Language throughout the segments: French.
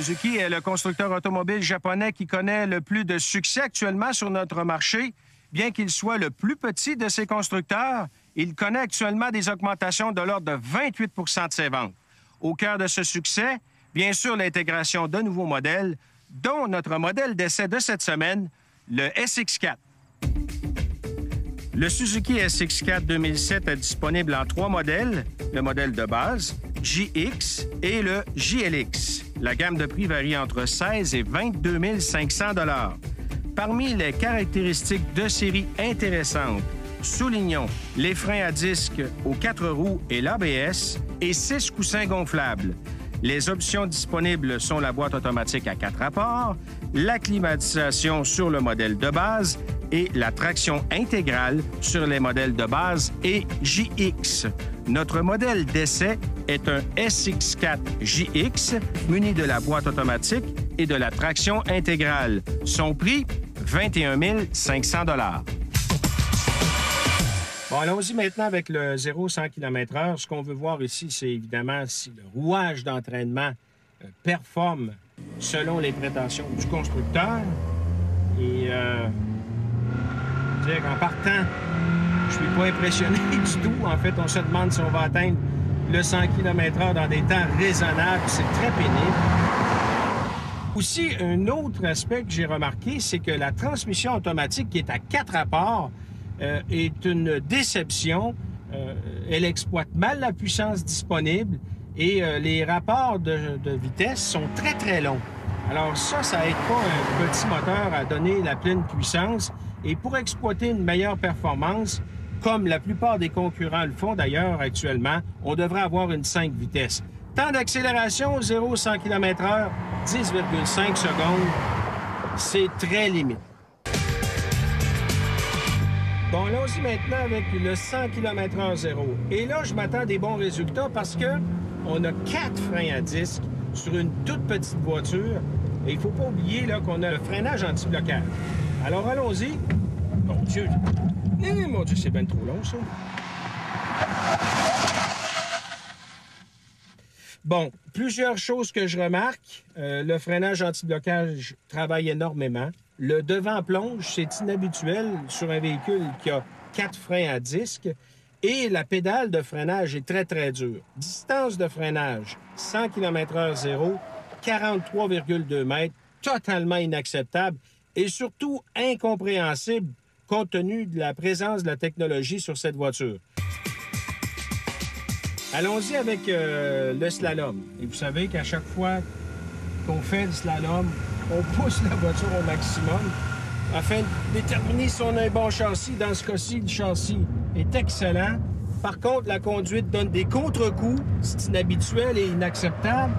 Suzuki est le constructeur automobile japonais qui connaît le plus de succès actuellement sur notre marché. Bien qu'il soit le plus petit de ses constructeurs, il connaît actuellement des augmentations de l'ordre de 28 de ses ventes. Au cœur de ce succès, bien sûr, l'intégration de nouveaux modèles, dont notre modèle d'essai de cette semaine, le SX4. Le Suzuki SX4 2007 est disponible en 3 modèles, le modèle de base, JX et le JLX. La gamme de prix varie entre 16 et 22 500 $. Parmi les caractéristiques de série intéressantes, soulignons les freins à disque aux 4 roues et l'ABS et 6 coussins gonflables. Les options disponibles sont la boîte automatique à 4 rapports, la climatisation sur le modèle de base et la traction intégrale sur les modèles de base et JX. Notre modèle d'essai est un SX4 JX muni de la boîte automatique et de la traction intégrale. Son prix, 21 500 $. Bon, allons-y maintenant avec le 0-100 km/h. Ce qu'on veut voir ici, c'est évidemment si le rouage d'entraînement performe selon les prétentions du constructeur. Et dire qu'en partant, je suis pas impressionné du tout. En fait, on se demande si on va atteindre le 100 km/h dans des temps raisonnables. C'est très pénible. Aussi, un autre aspect que j'ai remarqué, c'est que la transmission automatique qui est à 4 rapports est une déception. Elle exploite mal la puissance disponible et les rapports de vitesse sont très, très longs. Alors ça aide pas un petit moteur à donner la pleine puissance. Et pour exploiter une meilleure performance, comme la plupart des concurrents le font d'ailleurs actuellement, on devrait avoir une 5 vitesses. Temps d'accélération, 0-100 km/h, 10,5 secondes. C'est très limite. Bon, allons-y maintenant avec le 100 km/h 0. Et là, je m'attends à des bons résultats parce que on a 4 freins à disque sur une toute petite voiture. Et il ne faut pas oublier là, qu'on a le freinage anti-blocage. Alors, allons-y. Mon Dieu! Mon Dieu, c'est bien trop long, ça. Bon, plusieurs choses que je remarque. Le freinage anti-blocage travaille énormément. Le devant-plonge, c'est inhabituel sur un véhicule qui a 4 freins à disque. Et la pédale de freinage est très, très dure. Distance de freinage, 100 km/h 0, 43,2 mètres, totalement inacceptable et surtout incompréhensible compte tenu de la présence de la technologie sur cette voiture. Allons-y avec le slalom. Et vous savez qu'à chaque fois qu'on fait le slalom, on pousse la voiture au maximum afin de déterminer si on a un bon châssis. Dans ce cas-ci, le châssis est excellent. Par contre, la conduite donne des contre-coups. C'est inhabituel et inacceptable.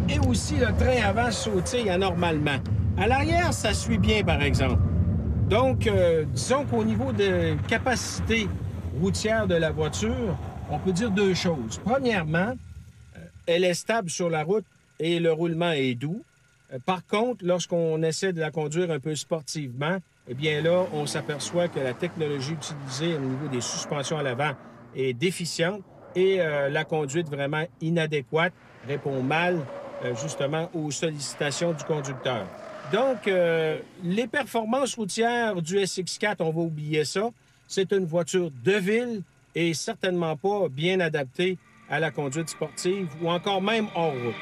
Et aussi, le train avant sautille anormalement. À l'arrière, ça suit bien, par exemple. Donc, disons qu'au niveau de capacité routière de la voiture, on peut dire 2 choses. Premièrement, elle est stable sur la route et le roulement est doux. Par contre, lorsqu'on essaie de la conduire un peu sportivement, eh bien là, on s'aperçoit que la technologie utilisée au niveau des suspensions à l'avant est déficiente et la conduite vraiment inadéquate répond mal justement aux sollicitations du conducteur. Donc, les performances routières du SX4, on va oublier ça. C'est une voiture de ville et certainement pas bien adaptée à la conduite sportive ou encore même hors route.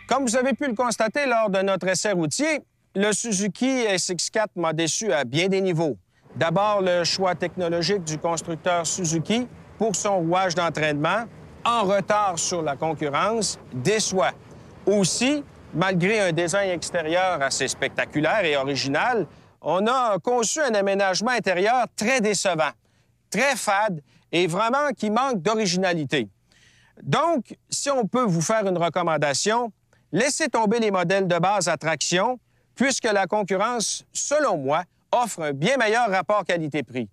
Comme vous avez pu le constater lors de notre essai routier, le Suzuki SX4 m'a déçu à bien des niveaux. D'abord, le choix technologique du constructeur Suzuki pour son rouage d'entraînement, en retard sur la concurrence, déçoit. Aussi, malgré un design extérieur assez spectaculaire et original, on a conçu un aménagement intérieur très décevant, très fade et vraiment qui manque d'originalité. Donc, si on peut vous faire une recommandation, laissez tomber les modèles de base à traction, puisque la concurrence, selon moi, offre un bien meilleur rapport qualité-prix.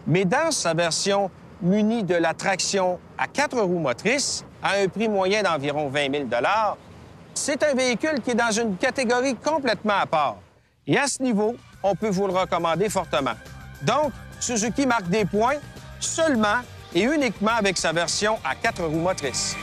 Mais dans sa version munie de la traction à 4 roues motrices, à un prix moyen d'environ 20 000 $, c'est un véhicule qui est dans une catégorie complètement à part. Et à ce niveau, on peut vous le recommander fortement. Donc, Suzuki marque des points seulement et uniquement avec sa version à 4 roues motrices.